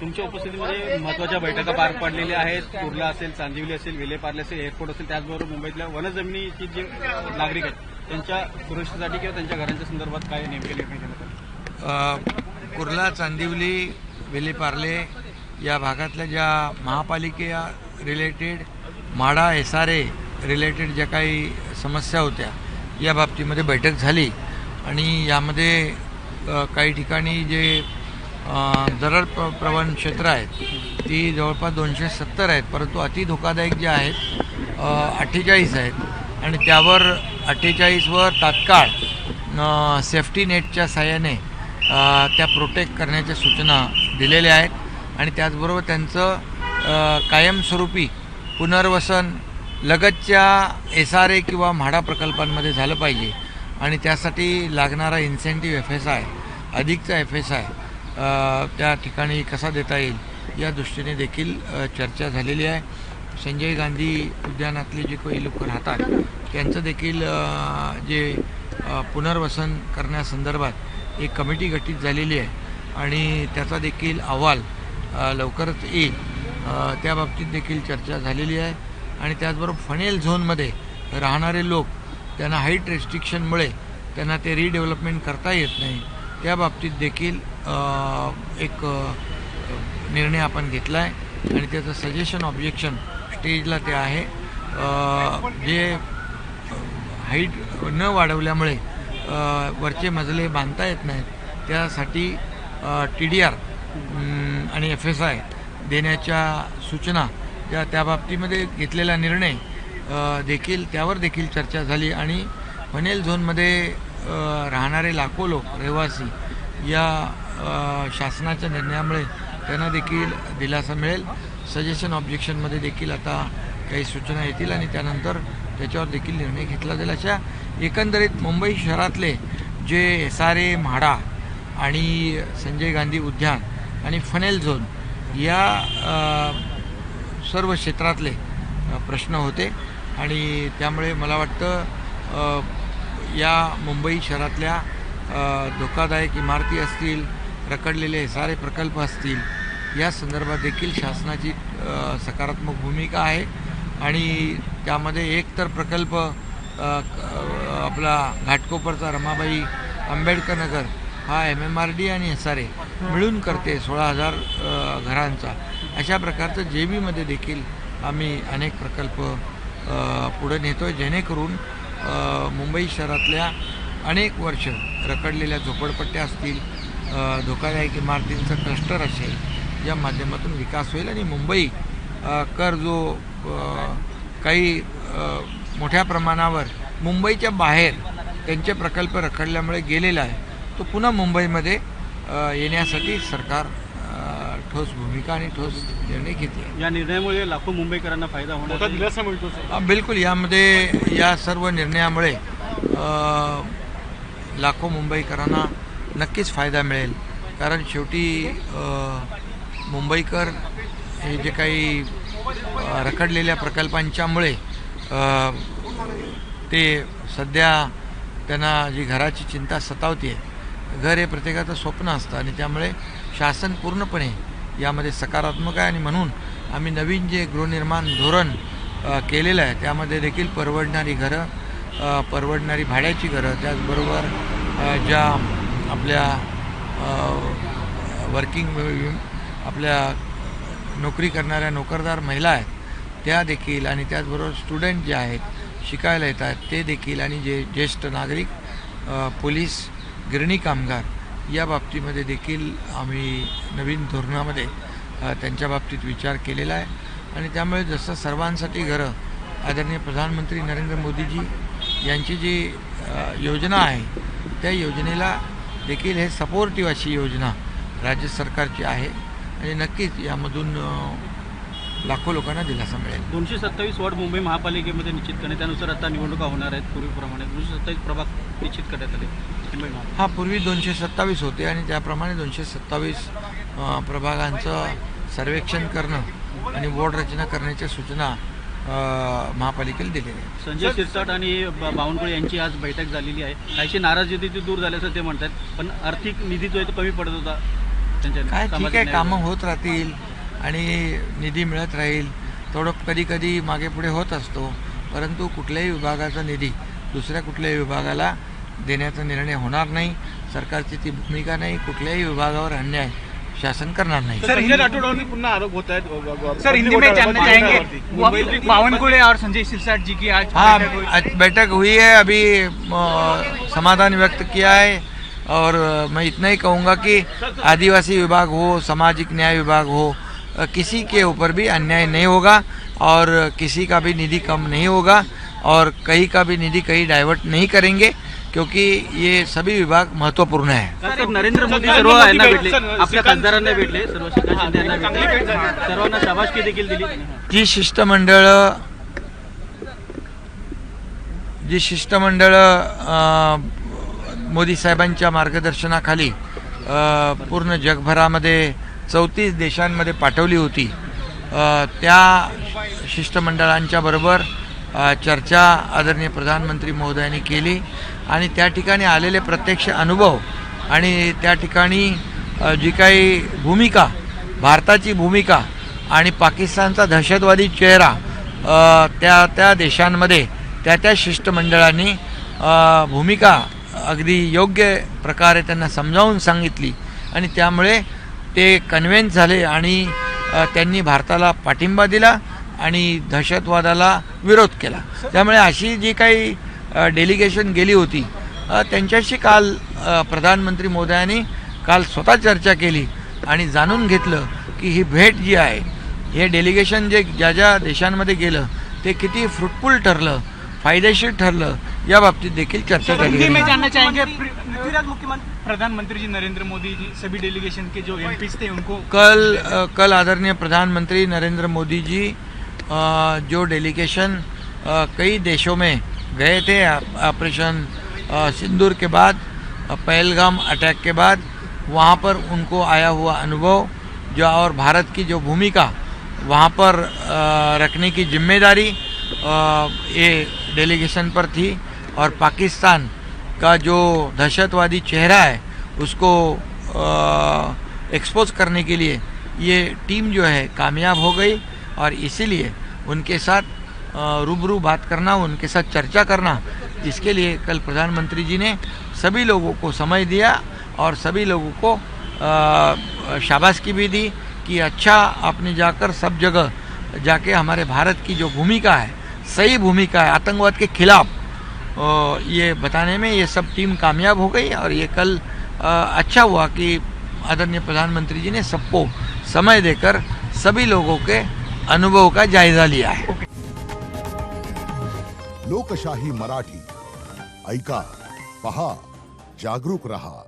तुमच्या उपस्थितीमध्ये महत्त्वाच्या बैठका पार पडलेल्या आहेत. कुर्ला असेल, चांदिवली असेल, विलेपार्ले असेल, एअरपोर्ट असेल, त्याचबरोबर मुंबईतल्या वनजमिनीची जे नागरिक आहेत त्यांच्या सुरक्षेसाठी किंवा त्यांच्या घरांच्या संदर्भात काय नेमके निर्णय घेण्यात आले? कुर्ला, चांदिवली, विलेपार्ले या भागातल्या ज्या महापालिकेया रिलेटेड, म्हाडा SRA रिलेटेड ज्या काही समस्या होत्या या बाबतीमध्ये बैठक झाली आणि यामध्ये काही ठिकाणी जे दरड प्रवण क्षेत्र आहेत ती जवळपास 270 आहेत, परंतु अति धोकादायक जे आहेत 48 आहेत आणि त्यावर 48वर तात्काळ सेफ्टी नेटच्या साहाय्याने त्या प्रोटेक्ट करण्याच्या सूचना दिलेल्या आहेत आणि त्याचबरोबर त्यांचं कायमस्वरूपी पुनर्वसन लगतच्या SRA किंवा म्हाडा प्रकल्पांमध्ये झालं पाहिजे आणि त्यासाठी लागणारा इन्सेंटिव्ह FSI, अधिकचा FSI त्या ठिकाणी कसा देता येईल या दृष्टीने देखील चर्चा झालेली आहे. संजय गांधी उद्यानातले जे काही लोक राहतात त्यांचं देखील जे पुनर्वसन करण्यासंदर्भात एक कमिटी गठीत झालेली आहे आणि त्याचा देखील अहवाल लवकरच येईल. त्या बाबतीत देखील चर्चा झालेली आहे आणि त्याचबरोबर फनेल झोनमध्ये राहणारे लोक त्यांना हाईट रेस्ट्रिक्शनमुळे त्यांना ते रिडेव्हलपमेंट करता येत नाही, त्या बाबतीत देखील एक निर्णय आपण घेतला आहे आणि त्याचं सजेशन ऑब्जेक्शन स्टेजला ते आहे. जे हाईट न वाढवल्यामुळे वरचे मजले बांधता येत नाहीत त्यासाठी TDR आणि FSI देण्याच्या सूचना त्या बाबतीमध्ये घेतलेला निर्णय देखील त्यावर देखील चर्चा झाली आणि फनेल झोनमध्ये राहणारे लाखो लोक रहिवासी या शासनाच्या निर्णयामुळे त्यांना देखील दिलासा मिळेल. सजेशन ऑब्जेक्शनमध्ये देखील आता काही सूचना येतील आणि त्यानंतर त्याच्यावर देखील निर्णय घेतला जाईल. अशा एकंदरीत मुंबई शहरातले जे SRA, म्हाडा आणि संजय गांधी उद्यान आणि फनेल झोन या सर्व क्षेत्रातले प्रश्न होते आणि त्यामुळे मला वाटतं या मुंबई शहरातल्या धोकादायक इमारती असतील, रखडलेले SRA प्रकल्प असतील या संदर्भात देखील शासनाची सकारात्मक भूमिका आहे आणि त्यामध्ये एक तर प्रकल्प आपला घाटकोपरचा रमाबाई आंबेडकर नगर हा MMRD आणि SRA मिळून करते 16,000 घरांचा. अशा प्रकारचं JBमध्ये देखील आम्ही अनेक प्रकल्प पुढे नेतो आहे जेणेकरून मुंबई शहरातल्या अनेक वर्ष रखडलेल्या झोपडपट्ट्या असतील, धोकादायक इमारतींचं क्लस्टर असेल या माध्यमातून विकास होईल आणि मुंबई कर जो काही मोठ्या प्रमाणावर मुंबईच्या बाहेर त्यांचे प्रकल्प रखडल्यामुळे गेलेला आहे तो पुन्हा मुंबईमध्ये येण्यासाठी सरकार ठोस भूमिका आणि ठोस निर्णय घेतले. या निर्णयामुळे लाखो मुंबईकरांना फायदा होणार, दिलासा मिळतो. बिलकुल, यामध्ये या सर्व निर्णयामुळे लाखो मुंबईकरांना नक्कीच फायदा मिळेल कारण शेवटी मुंबईकर हे जे काही रखडलेल्या प्रकल्पांच्यामुळे ते सध्या त्यांना जी घराची चिंता सतावते, घर हे प्रत्येकाचं स्वप्न असतं आणि त्यामुळे शासन पूर्णपणे यामध्ये सकारात्मक आहे आणि म्हणून आम्ही नवीन जे गृहनिर्माण धोरण केलेलं आहे त्यामध्ये देखील परवडणारी घरं, परवडणारी भाड्याची घरं, त्याचबरोबर ज्या आपल्या आपल्या नोकरी करणाऱ्या नोकरदार महिला आहेत त्या देखील आणि त्याचबरोबर स्टुडंट जे आहेत शिकायला येतात ते देखील आणि जे ज्येष्ठ नागरिक, पोलीस, गिरणी कामगार या बाबतीमध्ये देखील आम्ही नवीन धोरणामध्ये त्यांच्या बाबतीत विचार केलेला आहे आणि त्यामुळे जसं सर्वांसाठी घरं आदरणीय प्रधानमंत्री नरेंद्र मोदीजी यांची जी योजना आहे त्या योजनेला देखील हे सपोर्टिव्ह अशी योजना राज्य सरकारची आहे आणि नक्कीच यामधून लाखो लोकांना दिलासा मिळेल. 227 वॉर्ड मुंबई महापालिकेमध्ये निश्चित करणे, त्यानुसार आता निवडणुका होणार आहेत. पूर्वीप्रमाणे 227 प्रभाग निश्चित करण्यात आले मुंबई महापालिका. हा, पूर्वी 227 होते आणि त्याप्रमाणे 227 प्रभागांचं सर्वेक्षण करणं आणि वॉर्ड रचना करण्याच्या सूचना महापालिकेला दिलेल्या आहेत. संजय शिरसाट आणि बावनकुळे यांची आज बैठक झालेली आहे. काहीशी नाराजी होती ती दूर झाल्याचं ते म्हणतात, पण आर्थिक निधी जो आहे तो कमी पडत होता. त्यांच्या काय ठीक सामाजिक आहे, न्याय कामं होत राहतील आणि निधी मिळत राहील. थोडं कधी कधी मागे पुढे होत असतो, परंतु कुठल्याही विभागाचा निधी दुसऱ्या कुठल्याही विभागाला देण्याचा निर्णय होणार नाही. सरकारची ती भूमिका नाही. कुठल्याही विभागावर अन्याय शासन करणार नाही. संजय राठोडांनी पुन्हा आरोप होत आहेत. सर, हिंदी में जानना चाहेंगे बावनकुळे और संजय सिरसाट जी की आज हाँ, बैठक हुई। आज बैठक हुई है. अभी समाधान व्यक्त किया है और मैं इतना ही कहूँगा कि आदिवासी विभाग हो, सामाजिक न्याय विभाग हो, किसी के ऊपर भी अन्याय नहीं होगा और किसी का भी निधि कम नहीं होगा और कहीं का भी निधि कहीं डाइवर्ट नहीं करेंगे, क्योंकि ये सभी विभाग महत्वपूर्ण है. सर, नरेंद्र मोदी सर्व यांना भेटले, आपल्या खासदारांना भेटले, सर्व शिंदे यांना भेटले, सर्वांना शाबासकी देखील दिली. जी शिष्टमंडळ मोदी साहेबांच्या मार्गदर्शनाखाली पूर्ण जगभरामध्ये 34 देशांमध्ये पाठवली होती, त्या शिष्टमंडळांच्या बरोबर चर्चा आदरणीय प्रधानमंत्री महोदयांनी केली आणि त्या ठिकाणी आलेले प्रत्यक्ष अनुभव आणि त्या ठिकाणी जी काही भूमिका, भारताची भूमिका आणि पाकिस्तानचा दहशतवादी चेहरा त्या देशांमध्ये त्या शिष्टमंडळांनी भूमिका अगदी योग्य प्रकारे त्यांना समजावून सांगितली आणि त्यामुळे ते कन्व्हिन्स झाले आणि त्यांनी भारताला पाठिंबा दिला आणि दहशतवादाला विरोध केला. त्यामुळे अशी जी काही डेलिगेशन गेली होती त्यांच्याशी काल प्रधानमंत्री मोदयांनी काल स्वतः चर्चा केली आणि जाणून घेतलं की ही भेट जी आहे, हे डेलिगेशन जे ज्या देशांमध्ये गेलं ते किती फ्रुटफुल ठरलं, फायदेशीर ठरलं, या बाबतीत देखील चर्चा झाली. हिंदी में जानना चाहेंगे पृथ्वीराज मुख्यमंत्री प्रधानमंत्री जी नरेंद्र मोदी जी सभी डेलीगेशन के जो एमपीज थे उनको कल आदरणीय प्रधानमंत्री नरेंद्र मोदी जी जो डेलीगेशन कई देशों में गए थे ऑपरेशन सिंदूर के बाद, पहलगाम अटैक के बाद, वहाँ पर उनको आया हुआ अनुभव जो और भारत की जो भूमिका वहाँ पर रखने की जिम्मेदारी ये डेलीगेशन पर थी और पाकिस्तान का जो दहशतवादी चेहरा है उसको एक्सपोज करने के लिए ये टीम जो है कामयाब हो गई और इसीलिए उनके साथ रूबरू बात करना, उनके साथ चर्चा करना, इसके लिए कल प्रधानमंत्री जी ने सभी लोगों को समय दिया और सभी लोगों को शाबाशी भी दी कि अच्छा आपने जाकर सब जगह जाके हमारे भारत की जो भूमिका है, सही भूमिका है आतंकवाद के खिलाफ, ये बताने में ये सब टीम कामयाब हो गई और ये कल अच्छा हुआ कि आदरणीय प्रधानमंत्री जी ने सबको समय देकर सभी लोगों के अनुभव का जायजा लिया है. लोकशाही मराठी ऐका, पहा, जागरूक रहा.